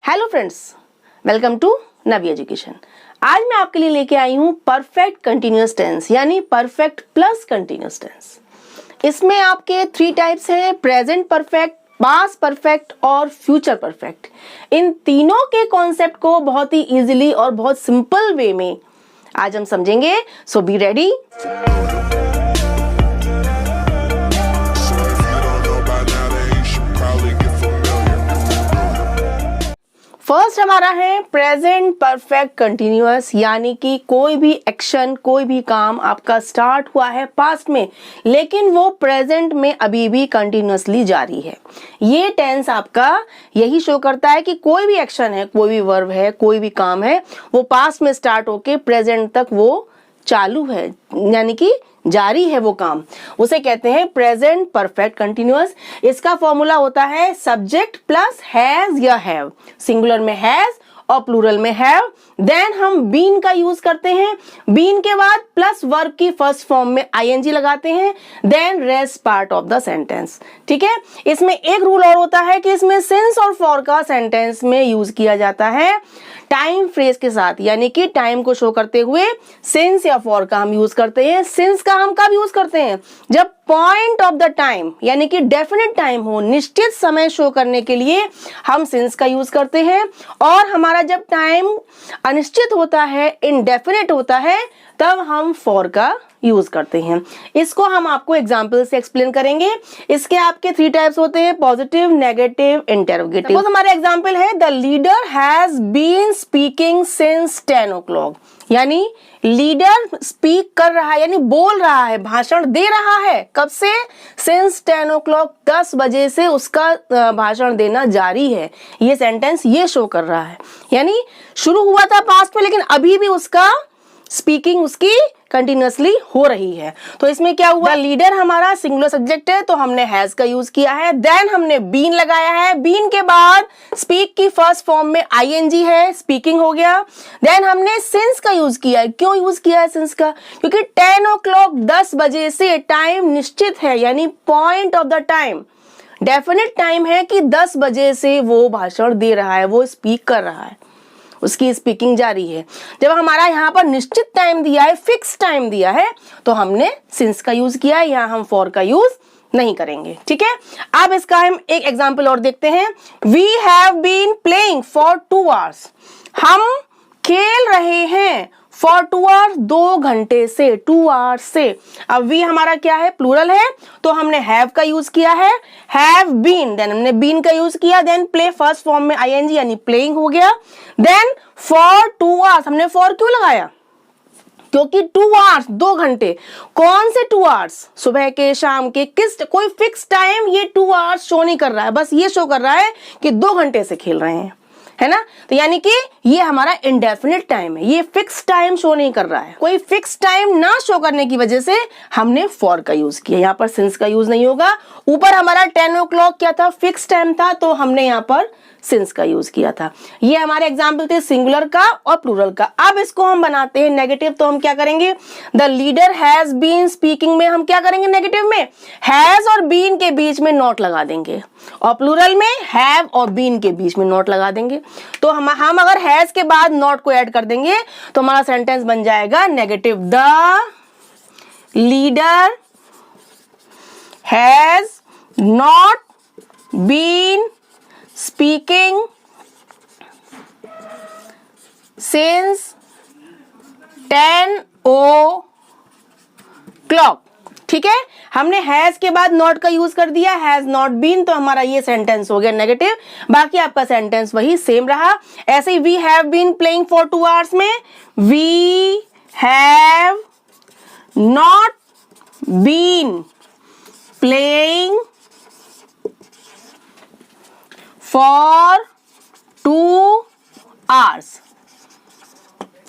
Hello friends, welcome to Navi education. आज मैं आपके लिए लेके आई हूँ परफेक्ट कंटिन्यूअस टेंस यानी परफेक्ट प्लस कंटिन्यूअस टेंस। इसमें आपके 3 टाइप्स हैं, प्रेजेंट परफेक्ट, पास्ट परफेक्ट और फ्यूचर परफेक्ट। इन तीनों के कॉन्सेप्ट को बहुत ही इजीली और बहुत सिंपल वे में आज हम समझेंगे। सो बी रेडी। फर्स्ट हमारा है प्रेजेंट परफेक्ट कंटिन्यूअस, यानी कि कोई भी एक्शन, कोई भी काम आपका स्टार्ट हुआ है पास्ट में, लेकिन वो प्रेजेंट में अभी भी कंटिन्यूअसली जारी है। ये टेंस आपका यही शो करता है कि कोई भी एक्शन है, कोई भी वर्ब है, कोई भी काम है, वो पास्ट में स्टार्ट होके प्रेजेंट तक वो चालू है, यानी कि जारी है वो काम। उसे कहते हैं प्रेजेंट परफेक्ट कंटिन्यूअस। इसका फॉर्मूला होता है सब्जेक्ट प्लस हैज या हैव। सिंगुलर में हैज और प्लूरल में हैव। देन हम बीन का यूज करते हैं। बीन के बाद प्लस वर्ब की फर्स्ट फॉर्म में आईएनजी लगाते हैं। Then rest part of the sentence. ठीक है, इसमें एक रूल और होता है कि इसमें सिंस और फॉर का सेंटेंस में यूज किया जाता है टाइम फ्रेज के साथ, यानी कि टाइम को शो करते हुए सिंस या फॉर का हम यूज करते हैं। सिंस का हम कब यूज करते हैं? जब पॉइंट ऑफ द टाइम यानी कि डेफिनेट टाइम हो, निश्चित समय शो करने के लिए हम सिंस का यूज करते हैं। और हमारा जब टाइम अनिश्चित होता है, इनडेफिनेट होता है, तब हम फॉर का यूज करते हैं। इसको हम आपको एग्जांपल से एक्सप्लेन करेंगे। इसके आपके 3 टाइप्स होते हैं, पॉजिटिव, नेगेटिव, इंटरोगेटिव। सपोज हमारा एग्जांपल है the leader has been speaking since 10 o'clock, यानी लीडर स्पीक कर रहा है, यानी बोल रहा है, भाषण दे रहा है। कब से? सिंस 10 o'clock, 10 बजे से उसका भाषण देना जारी है। ये सेंटेंस ये शो कर रहा है, यानी शुरू हुआ था पास्ट में, लेकिन अभी भी उसका स्पीकिंग उसकी कंटिन्यूअसली हो रही है। तो इसमें क्या हुआ? लीडर हमारा सिंगुलर सब्जेक्ट है, तो हमने हैज का यूज किया है। देन हमने बीन लगाया है। बीन के बाद स्पीक की फर्स्ट फॉर्म में आईएनजी है, स्पीकिंग हो गया। देन हमने सिंस का यूज किया है। क्यों यूज किया है सिंस का? क्योंकि 10 o'clock 10 बजे से टाइम निश्चित है, यानी point of the time, definite time है कि 10 बजे से वो भाषण दे रहा है, वो स्पीक कर रहा है, उसकी स्पीकिंग जारी है। जब हमारा यहाँ पर निश्चित टाइम दिया है, फिक्स टाइम दिया है, तो हमने सिंस का यूज किया है, यहाँ हम फॉर का यूज नहीं करेंगे। ठीक है, अब इसका हम एक एग्जांपल और देखते हैं। We have been playing for 2 hours, हम खेल रहे हैं फॉर 2 hours, 2 घंटे से, 2 hours से। अब वी हमारा क्या है? प्लूरल है, तो हमने हैव का यूज किया है, हैव बीन। देन हमने बीन का यूज किया। देन प्ले फर्स्ट फॉर्म में आईएनजी यानी प्लेइंग हो गया। देन फॉर 2 hours, हमने फॉर क्यों लगाया? क्योंकि 2 hours 2 घंटे। कौन से 2 hours? सुबह के, शाम के, किस कोई फिक्स टाइम ये 2 hours शो नहीं कर रहा है, बस ये शो कर रहा है कि 2 घंटे से खेल रहे हैं, है ना। तो यानी कि ये हमारा इंडेफिनिट टाइम है, ये फिक्स टाइम शो नहीं कर रहा है। कोई फिक्स टाइम ना शो करने की वजह से हमने फॉर का यूज किया, यहाँ पर सिंस का यूज नहीं होगा। ऊपर हमारा 10 o'clock क्या था? फिक्स टाइम था, तो हमने यहाँ पर सिंस का यूज किया था। ये हमारे एग्जाम्पल थे सिंगुलर का और प्लूरल का। अब इसको हम बनाते हैं नेगेटिव, तो हम क्या करेंगे? The leader has been speaking में हम क्या करेंगे? नेगेटिव में हैज और बीन के बीच में नॉट लगा देंगे, और प्लूरल में हैव और बीन के बीच में नॉट लगा देंगे। तो हम अगर हैज के बाद नॉट को ऐड कर देंगे तो हमारा सेंटेंस बन जाएगा negative. The leader has not been speaking since 10 o'clock। ठीक है, हमने हैज के बाद नॉट का यूज कर दिया, हैज नॉट बीन, तो हमारा ये सेंटेंस हो गया नेगेटिव। बाकी आपका सेंटेंस वही सेम रहा। ऐसे ही we have been playing for 2 hours में we have not been playing for 2 hours।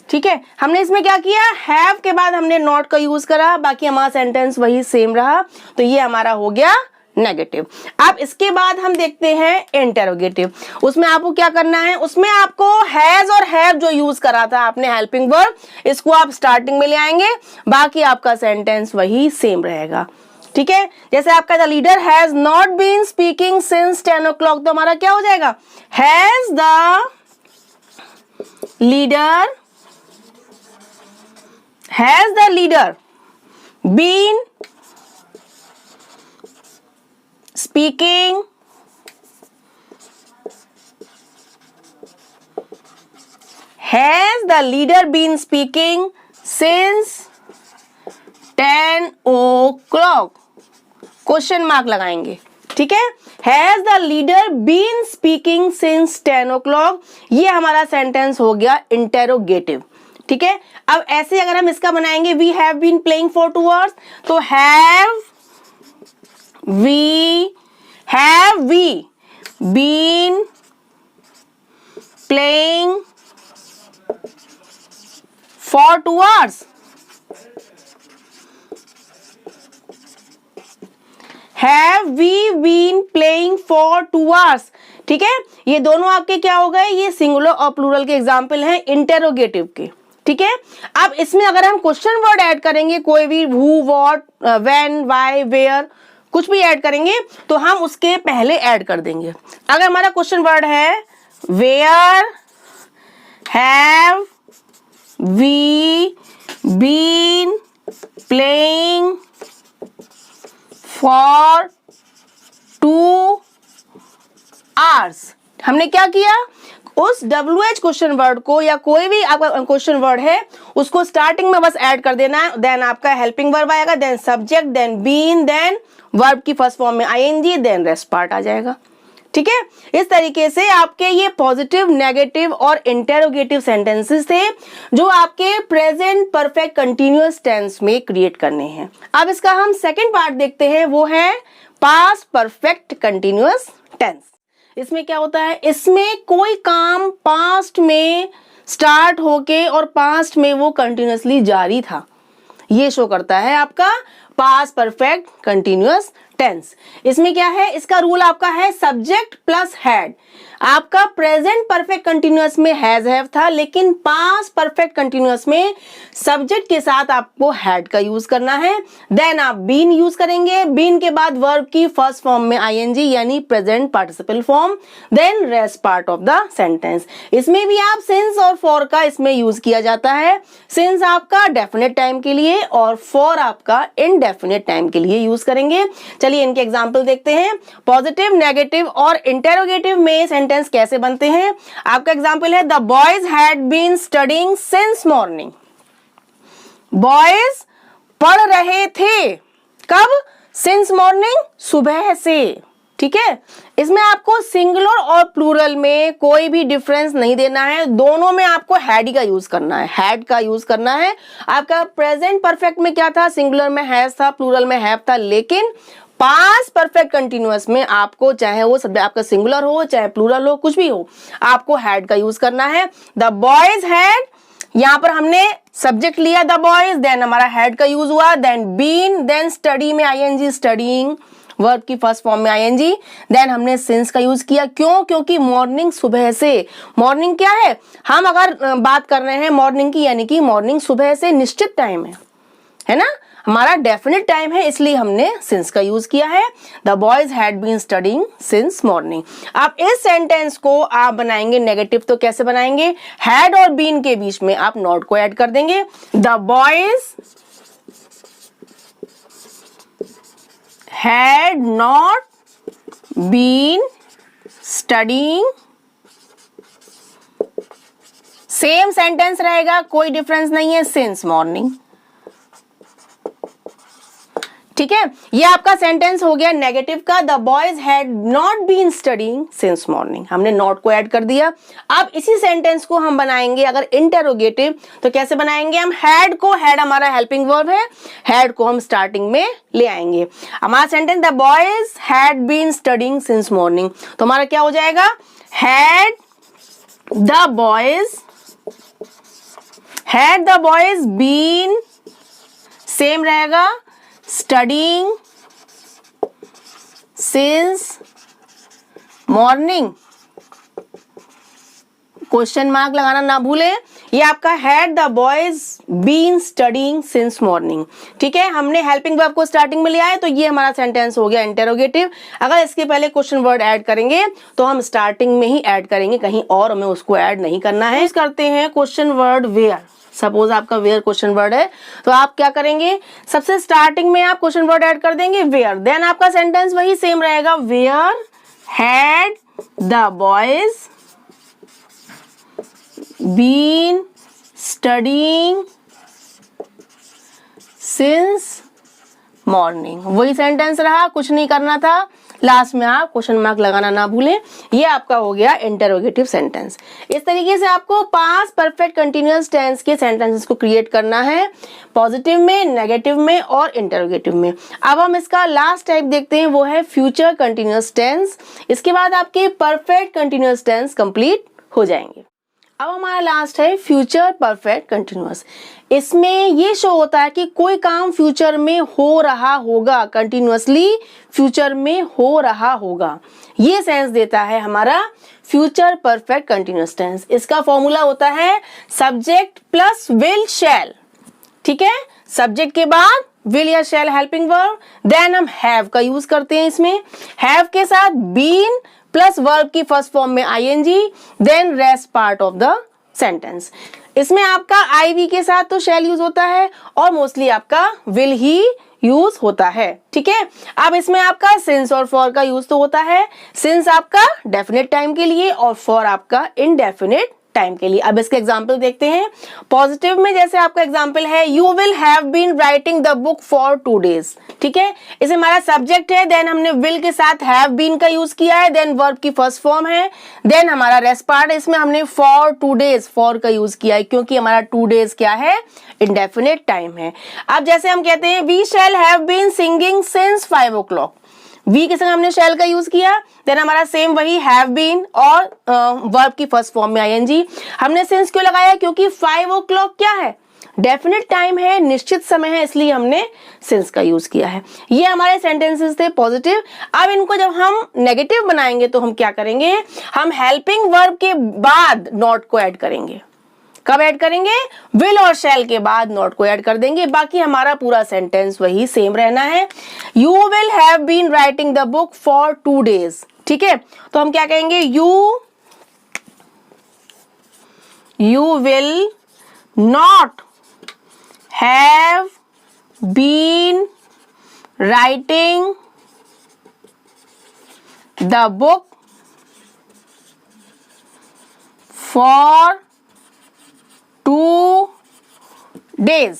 ठीक है, हमने इसमें क्या किया? हैव के बाद हमने नॉट का यूज करा, बाकी हमारा सेंटेंस वही सेम रहा, तो ये हमारा हो गया नेगेटिव। अब इसके बाद हम देखते हैं इंटरोगेटिव। उसमें आपको क्या करना है? उसमें आपको हैज और हैव जो यूज करा था आपने हेल्पिंग वर्ब, इसको आप स्टार्टिंग में ले आएंगे, बाकी आपका सेंटेंस वही सेम रहेगा। ठीक है, जैसे आपका the leader has not been speaking since 10 o'clock, तो हमारा क्या हो जाएगा, has the leader been speaking since 10 o'clock, question mark लगाएंगे, ठीक है, has the leader been speaking since 10 o'clock, ये हमारा सेंटेंस हो गया इंटेरोगेटिव, ठीक है। अब ऐसे अगर हम इसका बनाएंगे, we have been playing for 2 hours, तो have we been playing for 2 hours, have we been playing for 2 hours, ठीक है। ये दोनों आपके क्या हो गए, ये सिंगुलर और प्लूरल के एग्जाम्पल हैं इंटेरोगेटिव के, ठीक है। अब इसमें अगर हम क्वेश्चन वर्ड ऐड करेंगे, कोई भी who, what, when, why, where, कुछ भी ऐड करेंगे तो हम उसके पहले ऐड कर देंगे। अगर हमारा क्वेश्चन वर्ड है where have we been playing for 2 hours, हमने क्या किया, उस WH क्वेश्चन वर्ड को या कोई भी आपका क्वेश्चन वर्ड है उसको स्टार्टिंग में बस ऐड कर देना है, देन आपका हेल्पिंग वर्ब आएगा, then subject, then been, then verb की फर्स्ट फॉर्म में ING, देन रेस्ट पार्ट आ जाएगा, ठीक है। इस तरीके से आपके ये पॉजिटिव, नेगेटिव और इंटेरोगेटिव सेंटेंसेस थे जो आपके प्रेजेंट परफेक्ट कंटिन्यूअस टेंस में क्रिएट करने हैं। अब इसका हम सेकंड पार्ट देखते हैं, वो है पास्ट परफेक्ट कंटिन्यूअस टेंस। इसमें क्या होता है, इसमें कोई काम पास्ट में स्टार्ट होके और पास्ट में वो कंटिन्यूअसली जारी था, ये शो करता है आपका पास्ट परफेक्ट कंटिन्यूअस टेंस। इसमें क्या है, इसका रूल आपका है सब्जेक्ट प्लस हैड। आपका प्रेजेंट परफेक्ट कंटिन्यूअस में हैज हैव था, लेकिन पास्ट परफेक्ट कंटिन्यूअस में सब्जेक्ट के साथ आपको हैड का यूज करना है, देन आप बीन यूज करेंगे, बीन के बाद वर्ब की फर्स्ट फॉर्म में ING यानी present participle form, then rest part of the sentence. इसमें भी आप सिंस और फॉर का इसमें यूज किया जाता है, सिंस आपका डेफिनेट टाइम के लिए और फॉर आपका इनडेफिनेट टाइम के लिए यूज करेंगे। चलिए इनके एग्जाम्पल देखते हैं। पॉजिटिव, नेगेटिव और इंटेरोगेटिव में सेंटेंस कैसे बनते हैं। आपका एग्जाम्पल है the boys had been studying since morning. Boys पढ़ रहे थे, कब, सिंस मॉर्निंग, सुबह से, ठीक है। इसमें आपको सिंगुलर और प्लूरल में कोई भी डिफरेंस नहीं देना है, दोनों में आपको हैड का यूज करना है, हैड का यूज करना है। आपका प्रेजेंट परफेक्ट में क्या था, सिंगुलर में हैज था, प्लूरल में हैव था, लेकिन पास्ट परफेक्ट कंटिन्यूअस में आपको चाहे वो सब्जेक्ट आपका सिंगुलर हो चाहे प्लूरल हो, कुछ भी हो, आपको हैड का यूज करना है। द बॉयज हैड, यहां पर हमने सब्जेक्ट लिया द बॉयज, देन हमारा हैड का यूज हुआ, देन बीन, देन स्टडी में ING, स्टडीइंग वर्ब की फर्स्ट फॉर्म में ING, देन हमने सिंस का यूज किया। क्यों, क्योंकि मॉर्निंग सुबह से, मॉर्निंग क्या है, हम अगर बात कर रहे हैं मॉर्निंग की, यानी कि मॉर्निंग सुबह से निश्चित टाइम है ना, हमारा डेफिनेट टाइम है, इसलिए हमने सिंस का यूज किया है। The boys had been studying since morning. अब इस सेंटेंस को आप बनाएंगे नेगेटिव, तो कैसे बनाएंगे, हैड और बीन के बीच में आप नॉट को ऐड कर देंगे। The boys had not been studying, same sentence रहेगा, कोई डिफरेंस नहीं है, सिंस मॉर्निंग, ठीक है। ये आपका सेंटेंस हो गया नेगेटिव का, the boys had not been studying since morning, हमने नॉट को ऐड कर दिया। अब इसी सेंटेंस को हम बनाएंगे अगर इंटेरोगेटिव, तो कैसे बनाएंगे, हम हैड को, हैड हमारा हेल्पिंग वर्ब है, हैड को हम स्टार्टिंग में ले आएंगे। हमारा sentence the boys had been studying since morning, तो हमारा क्या हो जाएगा, had the boys been, same रहेगा, studying since morning, question mark लगाना ना भूलें। ये आपका had the boys been studying since morning. ठीक है, हमने हेल्पिंग वर्ब को स्टार्टिंग में लिया है, तो ये हमारा सेंटेंस हो गया इंटेरोगेटिव। अगर इसके पहले क्वेश्चन वर्ड ऐड करेंगे तो हम स्टार्टिंग में ही ऐड करेंगे, कहीं और हमें उसको ऐड नहीं करना है। करते हैं क्वेश्चन वर्ड वेयर। सपोज आपका वेयर क्वेश्चन वर्ड है, तो आप क्या करेंगे, सबसे स्टार्टिंग में आप क्वेश्चन वर्ड ऐड कर देंगे वेयर, देन आपका सेंटेंस वही सेम रहेगा, where had the boys been studying since morning. वही सेंटेंस रहा, कुछ नहीं करना था, लास्ट में आप क्वेश्चन मार्क लगाना ना भूलें। ये आपका हो गया इंटरोगेटिव सेंटेंस। इस तरीके से आपको पास्ट परफेक्ट कंटिन्यूअस टेंस के सेंटेंसेस को क्रिएट करना है, पॉजिटिव में, नेगेटिव में और इंटरोगेटिव में। अब हम इसका लास्ट टाइप देखते हैं, वो है फ्यूचर कंटिन्यूअस टेंस। इसके बाद आपके परफेक्ट कंटिन्यूअस टेंस कंप्लीट हो जाएंगे। अब हमारा लास्ट है फ्यूचर परफेक्ट कंटिन्यूअस। इसमें ये शो होता है कि कोई काम फ्यूचर में हो रहा होगा, कंटिन्यूअसली फ्यूचर में हो रहा होगा, ये सेंस देता है हमारा फ्यूचर परफेक्ट कंटिन्यूअस टेंस। इसका फॉर्मूला होता है सब्जेक्ट प्लस विल शैल। ठीक है, सब्जेक्ट के बाद विल या शैल हेल्पिंग वर्ब, देन हम हैव का यूज करते हैं इसमें, हैव के साथ बीन प्लस वर्ब की फर्स्ट फॉर्म में ING, then rest part of the sentence. इसमें आपका आईवी के साथ तो शैल यूज होता है और मोस्टली आपका विल ही यूज होता है। ठीक है, अब इसमें आपका सिंस और फॉर का यूज तो होता है, सिंस आपका डेफिनेट टाइम के लिए और फॉर आपका इनडेफिनेट टाइम के लिए। अब इसके एग्जाम्पल देखते हैं। पॉजिटिव में जैसे आपका एग्जाम्पल है, you will have been writing the book for 2 days। ठीक है, इसे हमारा सब्जेक्ट है, देन हमने विल के साथ हैव बीन का यूज किया है, देन वर्ब की फर्स्ट फॉर्म है, देन हमारा रेस्ट पार्ट, इसमें हमने फॉर 2 days फॉर का यूज किया है, क्योंकि हमारा 2 days क्या है, इंडेफिनेट टाइम है। अब जैसे हम कहते हैं we shall have been singing since 5 o'clock, we के संग हमने शैल का यूज किया, देन हमारा सेम वही हैव बीन और वर्ब की फर्स्ट फॉर्म में आईएनजी। हमने सिंस क्यों लगाया, क्योंकि 5 o'clock क्या है, डेफिनेट टाइम है, निश्चित समय है, इसलिए हमने सिंस का यूज किया है। ये हमारे सेंटेंसेस थे पॉजिटिव। अब इनको जब हम नेगेटिव बनाएंगे तो हम क्या करेंगे, हम हेल्पिंग वर्ब के बाद नॉट को ऐड करेंगे। कब ऐड करेंगे, विल और शैल के बाद नॉट को ऐड कर देंगे, बाकी हमारा पूरा सेंटेंस वही सेम रहना है। You will have been writing the book for 2 days। ठीक है, तो हम क्या कहेंगे, you will not have been writing the book for 2 days।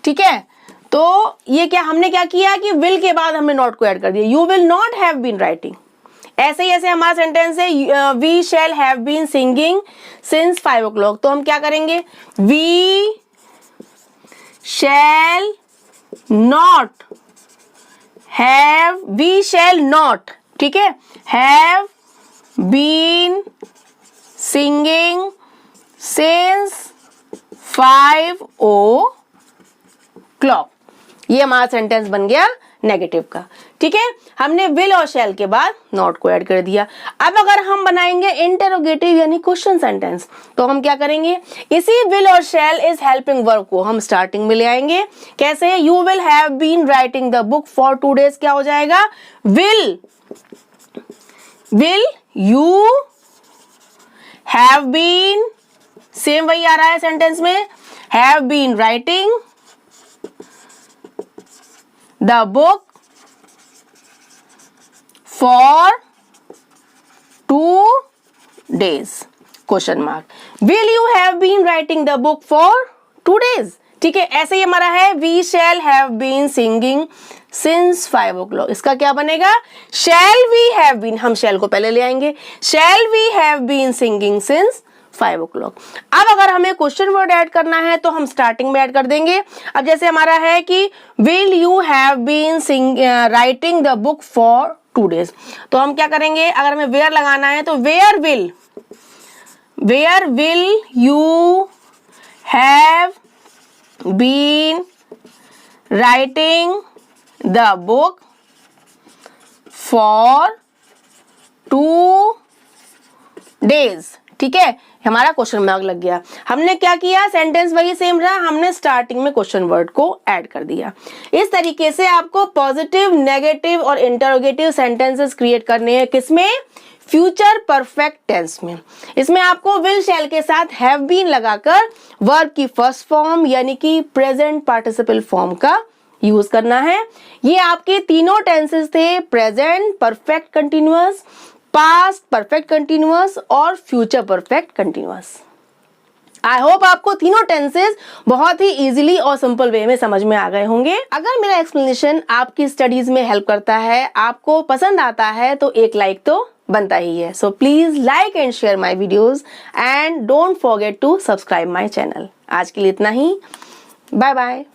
ठीक है, तो ये क्या हमने क्या किया कि विल के बाद हमने नॉट को ऐड कर दिया, you will not have been writing. ऐसे ही ऐसे हमारा सेंटेंस है, we shall have been singing since 5 o'clock, तो हम क्या करेंगे, we shall not have, we shall not, ठीक है, have been singing since 5 o'clock। ये हमारा सेंटेंस बन गया नेगेटिव का। ठीक है, हमने विल और शैल के बाद नॉट को ऐड कर दिया। अब अगर हम बनाएंगे इंटरोगेटिव यानी क्वेश्चन सेंटेंस, तो हम क्या करेंगे, इसी विल और शैल इस हेल्पिंग वर्ब को हम स्टार्टिंग में ले आएंगे। कैसे, you will have been writing the book for 2 days क्या हो जाएगा, will you have been, same वही आ रहा है सेंटेंस में, have been writing the book for 2 days question mark, will you have been writing the book for 2 days। ठीक है, ऐसे ही हमारा है, we shall have been singing since 5 o'clock। इसका क्या बनेगा, शैल वी हैव बीन, हम शैल को पहले ले आएंगे, shall we have been singing since 5 o'clock। अब अगर हमें क्वेश्चन वर्ड ऐड करना है तो हम स्टार्टिंग में ऐड कर देंगे। अब जैसे हमारा है कि will you have been writing the book for 2 days, तो हम क्या करेंगे, अगर हमें वेयर लगाना है तो where will you have been writing the book for 2 days। ठीक है, हमारा क्वेश्चन मार्क लग गया। हमने क्या किया, सेंटेंस वही सेम रहा, हमने स्टार्टिंग में क्वेश्चन वर्ड को ऐड कर दिया। इस तरीके से आपको पॉजिटिव, नेगेटिव और इंटरोगेटिव सेंटेंसेस क्रिएट करने हैं। किसमें, फ्यूचर परफेक्ट टेंस में। इसमें आपको विल शैल के साथ हैव बीन लगाकर वर्ब की फर्स्ट फॉर्म यानी कि प्रेजेंट पार्टिसिपल फॉर्म का यूज करना है। ये आपके तीनों टेंसेस थे, present perfect continuous, past perfect continuous और future perfect continuous. I hope आपको तीनों टेंसेस बहुत ही इजीली और सिंपल वे में समझ में आ गए होंगे। अगर मेरा एक्सप्लेनेशन आपकी स्टडीज में हेल्प करता है, आपको पसंद आता है, तो एक लाइक तो बनता ही है। So please like and share my videos and don't forget to subscribe my channel. आज के लिए इतना ही, बाय बाय।